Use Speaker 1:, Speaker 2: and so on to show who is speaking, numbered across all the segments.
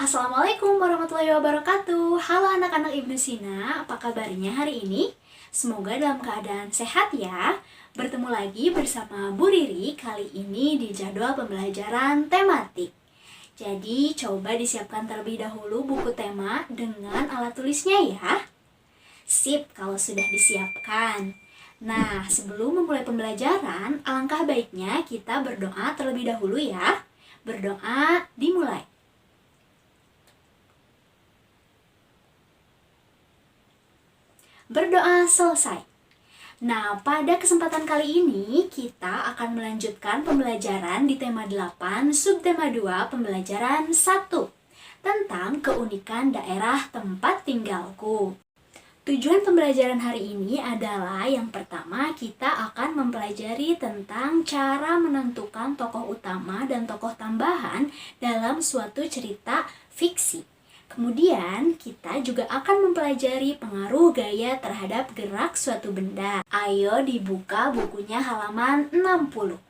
Speaker 1: Assalamualaikum warahmatullahi wabarakatuh. Halo anak-anak Ibnu Sina, apa kabarnya hari ini? Semoga dalam keadaan sehat ya. Bertemu lagi bersama Bu Riri kali ini di jadwal pembelajaran tematik. Jadi coba disiapkan terlebih dahulu buku tema dengan alat tulisnya ya. Sip kalau sudah disiapkan. Nah, sebelum memulai pembelajaran, alangkah baiknya kita berdoa terlebih dahulu ya. Berdoa dimulai. Berdoa selesai. Nah, pada kesempatan kali ini kita akan melanjutkan pembelajaran di tema 8, subtema 2, pembelajaran 1 tentang keunikan daerah tempat tinggalku. Tujuan pembelajaran hari ini adalah yang pertama kita akan mempelajari tentang cara menentukan tokoh utama dan tokoh tambahan dalam suatu cerita fiksi. Kemudian, kita juga akan mempelajari pengaruh gaya terhadap gerak suatu benda. Ayo dibuka bukunya halaman 60.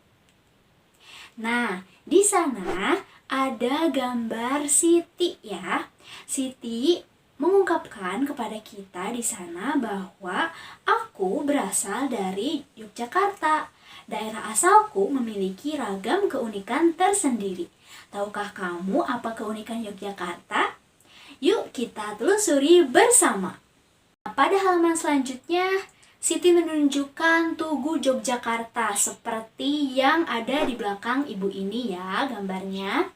Speaker 1: Nah, di sana ada gambar Siti ya. Siti mengungkapkan kepada kita di sana bahwa aku berasal dari Yogyakarta. Daerah asalku memiliki ragam keunikan tersendiri. Tahukah kamu apa keunikan Yogyakarta? Yuk kita telusuri bersama. Pada halaman selanjutnya, Siti menunjukkan Tugu Yogyakarta seperti yang ada di belakang ibu ini ya gambarnya.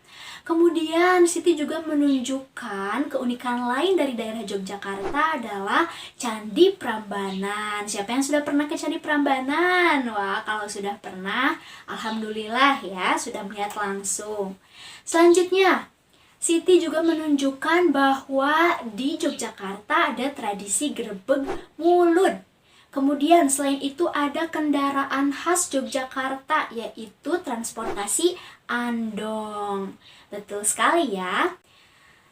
Speaker 1: Kemudian Siti juga menunjukkan keunikan lain dari daerah Yogyakarta adalah Candi Prambanan. Siapa yang sudah pernah ke Candi Prambanan? Wah, kalau sudah pernah, alhamdulillah ya, sudah melihat langsung. Selanjutnya, Siti juga menunjukkan bahwa di Yogyakarta ada tradisi grebeg mulut. Kemudian selain itu ada kendaraan khas Yogyakarta yaitu transportasi andong. Betul sekali ya.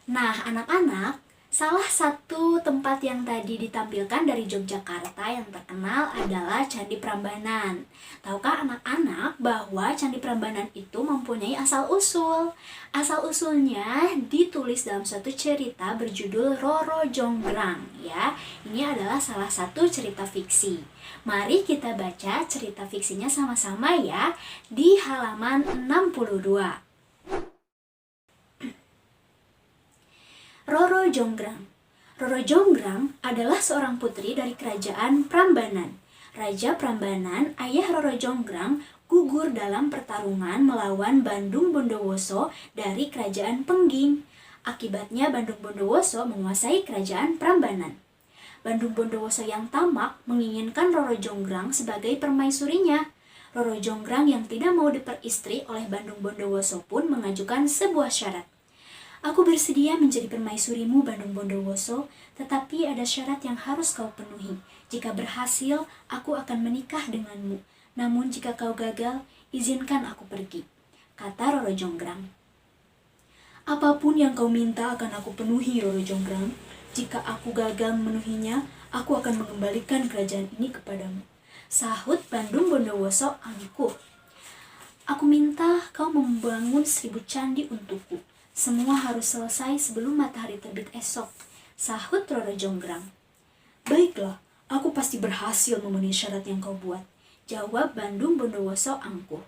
Speaker 1: Nah anak-anak, salah satu tempat yang tadi ditampilkan dari Yogyakarta yang terkenal adalah Candi Prambanan. Tahukah anak-anak bahwa Candi Prambanan itu mempunyai asal-usul? Asal-usulnya ditulis dalam suatu cerita berjudul Roro Jonggrang ya. Ini adalah salah satu cerita fiksi. Mari kita baca cerita fiksinya sama-sama ya di halaman 62. Roro Jonggrang. Roro Jonggrang adalah seorang putri dari kerajaan Prambanan. Raja Prambanan, ayah Roro Jonggrang, gugur dalam pertarungan melawan Bandung Bondowoso dari kerajaan Pengging. Akibatnya Bandung Bondowoso menguasai kerajaan Prambanan. Bandung Bondowoso yang tamak menginginkan Roro Jonggrang sebagai permaisurinya. Roro Jonggrang yang tidak mau diperistri oleh Bandung Bondowoso pun mengajukan sebuah syarat. Aku bersedia menjadi permaisurimu Bandung Bondowoso, tetapi ada syarat yang harus kau penuhi. Jika berhasil, aku akan menikah denganmu. Namun jika kau gagal, izinkan aku pergi, kata Roro Jonggrang. Apapun yang kau minta akan aku penuhi, Roro Jonggrang. Jika aku gagal memenuhinya, aku akan mengembalikan kerajaan ini kepadamu, sahut Bandung Bondowoso angkuh. Aku minta kau membangun 1000 candi untukku. Semua harus selesai sebelum matahari terbit esok, sahut Roro Jonggrang. Baiklah, aku pasti berhasil memenuhi syarat yang kau buat, jawab Bandung Bondowoso angkuh.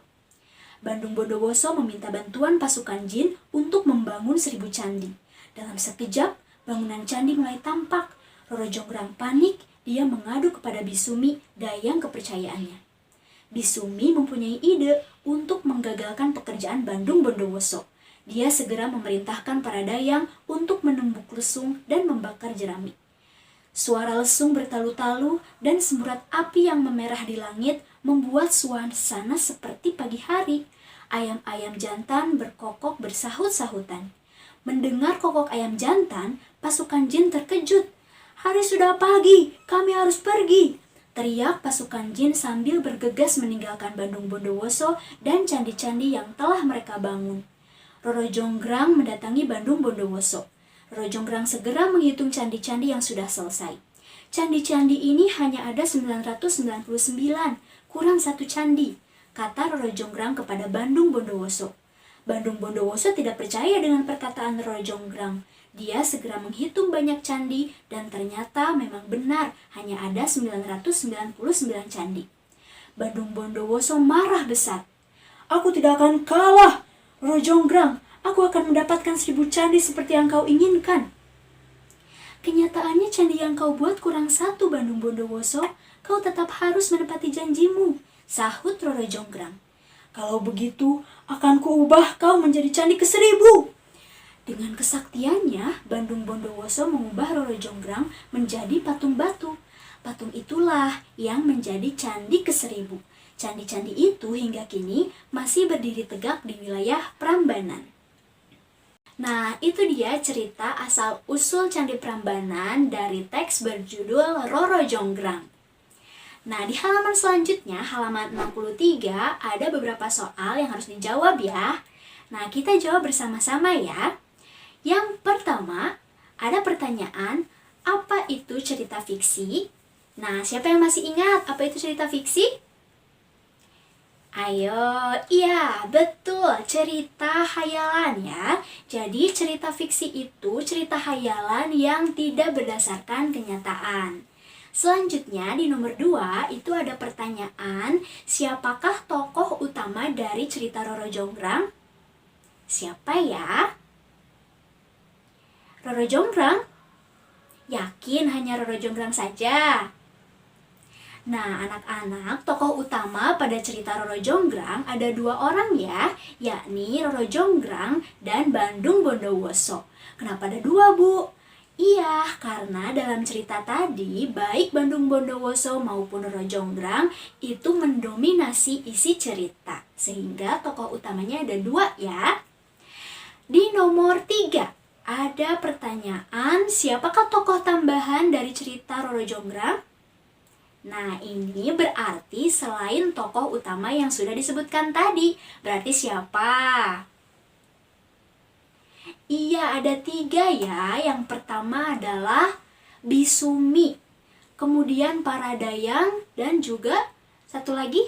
Speaker 1: Bandung Bondowoso meminta bantuan pasukan jin untuk membangun 1000 candi. Dalam sekejap, bangunan candi mulai tampak. Roro Jonggrang panik, dia mengadu kepada Bisumi, dayang kepercayaannya. Bisumi mempunyai ide untuk menggagalkan pekerjaan Bandung Bondowoso. Dia segera memerintahkan para dayang untuk menumbuk lesung dan membakar jerami. Suara lesung bertalu-talu dan semburat api yang memerah di langit membuat suasana seperti pagi hari. Ayam-ayam jantan berkokok bersahut-sahutan. Mendengar kokok ayam jantan, pasukan jin terkejut. Hari sudah pagi, kami harus pergi, teriak pasukan jin sambil bergegas meninggalkan Bandung Bondowoso dan candi-candi yang telah mereka bangun. Roro Jonggrang mendatangi Bandung Bondowoso. Roro Jonggrang segera menghitung candi-candi yang sudah selesai. Candi-candi ini hanya ada 999, kurang 1 candi, kata Roro Jonggrang kepada Bandung Bondowoso. Bandung Bondowoso tidak percaya dengan perkataan Roro Jonggrang. Dia segera menghitung banyak candi dan ternyata memang benar hanya ada 999 candi. Bandung Bondowoso marah besar. Aku tidak akan kalah, Roro Jonggrang. Aku akan mendapatkan 1000 candi seperti yang kau inginkan. Kenyataannya candi yang kau buat kurang 1, Bandung Bondowoso. Kau tetap harus menepati janjimu, sahut Roro Jonggrang. Kalau begitu, akan kuubah kau menjadi candi ke-1000. Dengan kesaktiannya, Bandung Bondowoso mengubah Roro Jonggrang menjadi patung batu. Patung itulah yang menjadi candi ke-1000. Candi-candi itu hingga kini masih berdiri tegak di wilayah Prambanan. Nah, itu dia cerita asal-usul Candi Prambanan dari teks berjudul Roro Jonggrang. Nah, di halaman selanjutnya, halaman 63, ada beberapa soal yang harus dijawab ya. Nah, kita jawab bersama-sama ya. Yang pertama, ada pertanyaan, apa itu cerita fiksi? Nah, siapa yang masih ingat apa itu cerita fiksi? Ayo, iya betul, cerita hayalan ya. Jadi cerita fiksi itu cerita hayalan yang tidak berdasarkan kenyataan. Selanjutnya di nomor 2 itu ada pertanyaan, siapakah tokoh utama dari cerita Roro Jonggrang? Siapa ya? Roro Jonggrang? Yakin hanya Roro Jonggrang saja? Nah, anak-anak, tokoh utama pada cerita Roro Jonggrang ada 2 orang ya, yakni Roro Jonggrang dan Bandung Bondowoso. Kenapa ada 2, Bu? Iya, karena dalam cerita tadi, baik Bandung Bondowoso maupun Roro Jonggrang itu mendominasi isi cerita. Sehingga tokoh utamanya ada 2 ya. Di nomor 3, ada pertanyaan, siapakah tokoh tambahan dari cerita Roro Jonggrang? Nah, ini berarti selain tokoh utama yang sudah disebutkan tadi, berarti siapa? Iya, ada 3 ya. Yang pertama adalah Bisumi, kemudian Paradayang, dan juga satu lagi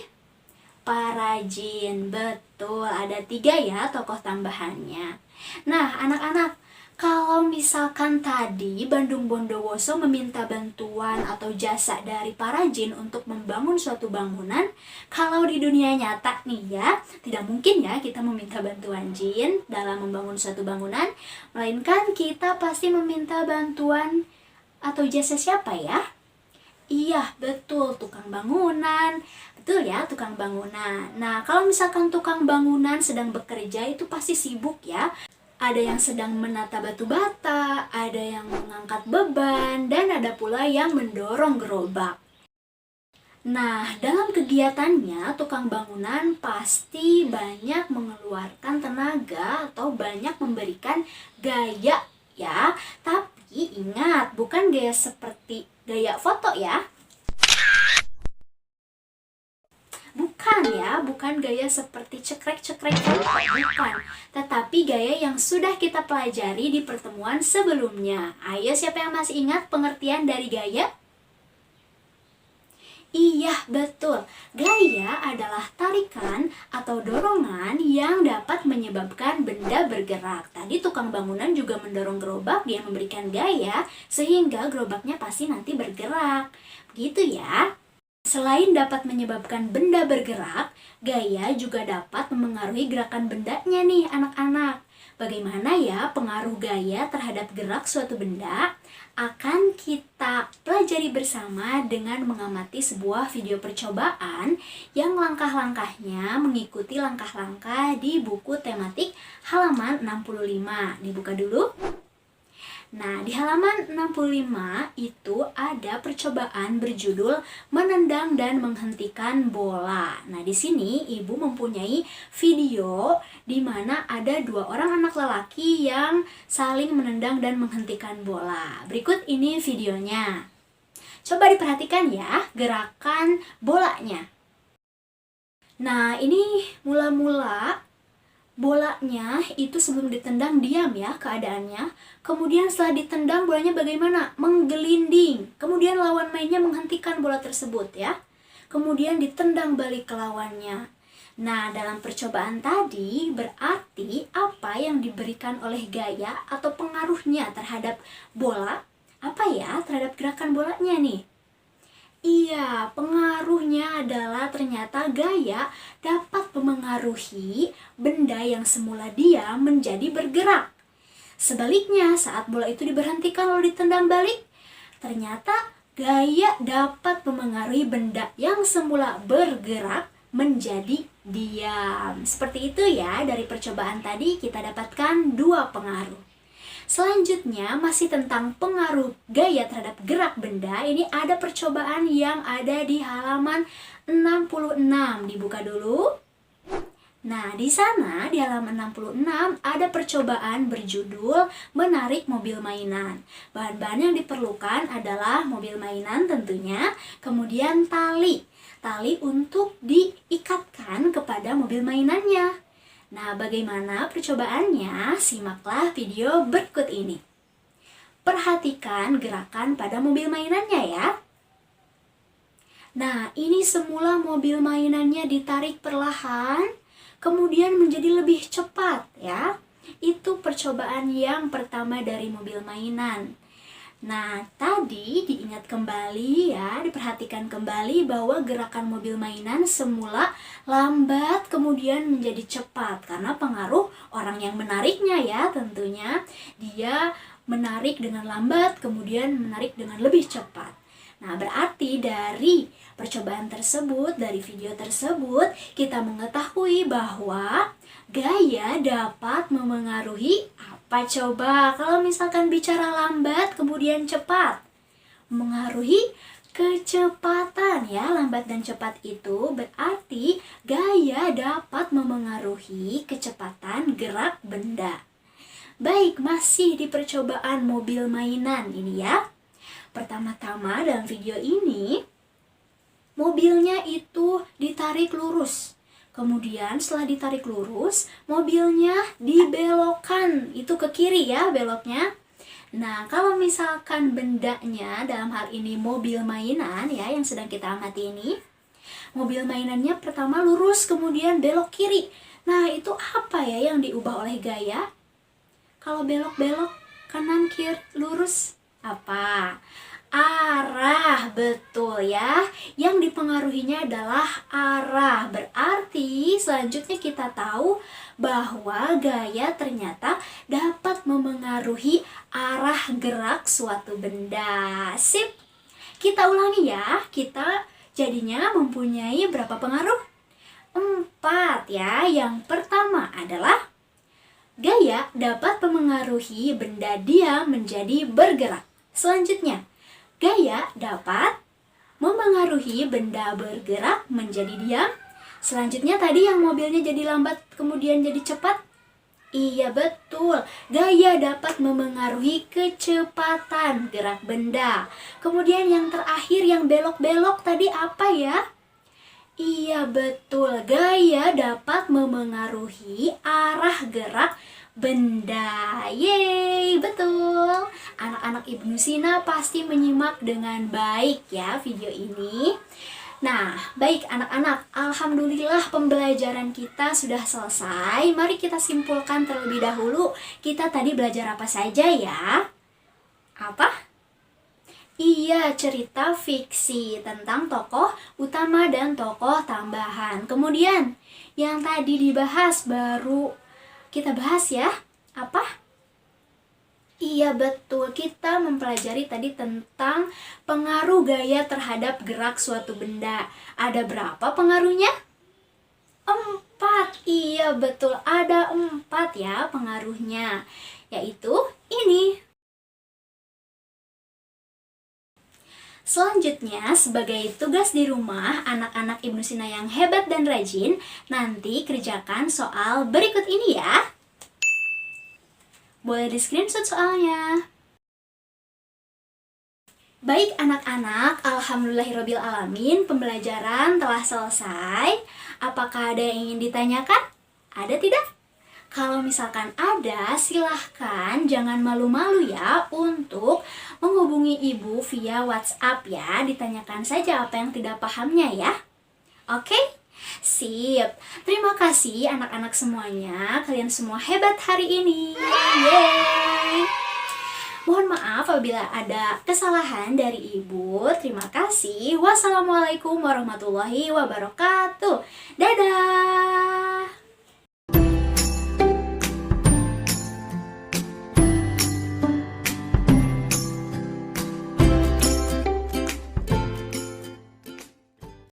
Speaker 1: Parajin. Betul, ada 3 ya tokoh tambahannya. Nah, anak-anak, kalau misalkan tadi Bandung Bondowoso meminta bantuan atau jasa dari para jin untuk membangun suatu bangunan, kalau di dunia nyata nih ya, tidak mungkin ya kita meminta bantuan jin dalam membangun suatu bangunan, melainkan kita pasti meminta bantuan atau jasa siapa ya? Iya, betul, tukang bangunan. Betul ya, tukang bangunan. Nah, kalau misalkan tukang bangunan sedang bekerja itu pasti sibuk ya. Ada yang sedang menata batu bata, ada yang mengangkat beban, dan ada pula yang mendorong gerobak. Nah, dalam kegiatannya, tukang bangunan pasti banyak mengeluarkan tenaga atau banyak memberikan gaya ya. Tapi ingat, bukan gaya seperti gaya foto ya. Bukan gaya seperti cekrek-cekrek foto, bukan. Tetapi gaya yang sudah kita pelajari di pertemuan sebelumnya. Ayo, siapa yang masih ingat pengertian dari gaya? Iya, betul. Gaya adalah tarikan atau dorongan yang dapat menyebabkan benda bergerak. Tadi tukang bangunan juga mendorong gerobak, dia memberikan gaya sehingga gerobaknya pasti nanti bergerak. Begitu ya. Selain dapat menyebabkan benda bergerak, gaya juga dapat memengaruhi gerakan bendanya nih anak-anak. Bagaimana ya pengaruh gaya terhadap gerak suatu benda? Akan kita pelajari bersama dengan mengamati sebuah video percobaan yang langkah-langkahnya mengikuti langkah-langkah di buku tematik halaman 65. Dibuka dulu. Nah, di halaman 65 itu ada percobaan berjudul menendang dan menghentikan bola. Nah, di sini ibu mempunyai video di mana ada 2 orang anak lelaki yang saling menendang dan menghentikan bola. Berikut ini videonya. Coba diperhatikan ya gerakan bolanya. Nah, ini mula-mula bolanya itu sebelum ditendang diam ya keadaannya. Kemudian setelah ditendang bolanya bagaimana? Menggelinding. Kemudian lawan mainnya menghentikan bola tersebut ya. Kemudian ditendang balik ke lawannya. Nah, dalam percobaan tadi berarti apa yang diberikan oleh gaya atau pengaruhnya terhadap bola? Apa ya terhadap gerakan bolanya nih? Iya, pengaruhnya adalah ternyata gaya dapat memengaruhi benda yang semula diam menjadi bergerak. Sebaliknya, saat bola itu diberhentikan lalu ditendang balik, ternyata gaya dapat memengaruhi benda yang semula bergerak menjadi diam. Seperti itu ya, dari percobaan tadi kita dapatkan dua pengaruh. Selanjutnya masih tentang pengaruh gaya terhadap gerak benda. Ini ada percobaan yang ada di halaman 66. Dibuka dulu. Nah, di sana di halaman 66 ada percobaan berjudul menarik mobil mainan. Bahan-bahan yang diperlukan adalah mobil mainan tentunya, kemudian tali. Tali untuk diikatkan kepada mobil mainannya. Nah, bagaimana percobaannya? Simaklah video berikut ini. Perhatikan gerakan pada mobil mainannya ya. Nah, ini semula mobil mainannya ditarik perlahan, kemudian menjadi lebih cepat ya. Itu percobaan yang pertama dari mobil mainan. Nah, tadi diingat kembali ya, diperhatikan kembali bahwa gerakan mobil mainan semula lambat kemudian menjadi cepat karena pengaruh orang yang menariknya ya tentunya. Dia menarik dengan lambat kemudian menarik dengan lebih cepat. Nah, berarti dari percobaan tersebut, dari video tersebut, kita mengetahui bahwa gaya dapat memengaruhi apa coba? Kalau misalkan bicara lambat kemudian cepat, mengaruhi kecepatan ya. Lambat dan cepat itu berarti gaya dapat memengaruhi kecepatan gerak benda. Baik, masih di percobaan mobil mainan ini ya. Pertama-tama dalam video ini, mobilnya itu ditarik lurus. Kemudian setelah ditarik lurus, mobilnya dibelokkan. Itu ke kiri ya beloknya. Nah, kalau misalkan bendanya dalam hal ini mobil mainan ya yang sedang kita amati ini, mobil mainannya pertama lurus kemudian belok kiri. Nah, itu apa ya yang diubah oleh gaya? Kalau belok-belok kanan kiri lurus, apa? Arah, betul ya. Yang dipengaruhinya adalah arah. Berarti selanjutnya kita tahu bahwa gaya ternyata dapat memengaruhi arah gerak suatu benda. Sip. Kita ulangi ya. Kita jadinya mempunyai berapa pengaruh? 4 ya. Yang pertama adalah gaya dapat memengaruhi benda diam menjadi bergerak. Selanjutnya, gaya dapat memengaruhi benda bergerak menjadi diam. Selanjutnya tadi yang mobilnya jadi lambat kemudian jadi cepat. Iya betul, gaya dapat memengaruhi kecepatan gerak benda. Kemudian yang terakhir yang belok-belok tadi apa ya? Iya betul, gaya dapat memengaruhi arah gerak benda. Yeay, betul. Anak-anak Ibnu Sina pasti menyimak dengan baik ya video ini. Nah, baik anak-anak, alhamdulillah pembelajaran kita sudah selesai. Mari kita simpulkan terlebih dahulu. Kita tadi belajar apa saja ya? Apa? Iya, cerita fiksi tentang tokoh utama dan tokoh tambahan. Kemudian, yang tadi dibahas baru kita bahas ya. Apa? Iya betul, kita mempelajari tadi tentang pengaruh gaya terhadap gerak suatu benda. Ada berapa pengaruhnya? 4. Iya betul, ada 4 ya pengaruhnya. Yaitu ini. Selanjutnya, sebagai tugas di rumah, anak-anak Ibnu Sina yang hebat dan rajin, nanti kerjakan soal berikut ini ya. Boleh di screenshot soalnya. Baik anak-anak, alhamdulillahirrabbilalamin, pembelajaran telah selesai. Apakah ada yang ingin ditanyakan? Ada tidak? Kalau misalkan ada, silahkan jangan malu-malu ya untuk menghubungi ibu via WhatsApp ya. Ditanyakan saja apa yang tidak pahamnya ya. Oke? Sip, terima kasih anak-anak semuanya. Kalian semua hebat hari ini. Yeay. Mohon maaf apabila ada kesalahan dari Ibu. Terima kasih. Wassalamualaikum warahmatullahi wabarakatuh. Dadah.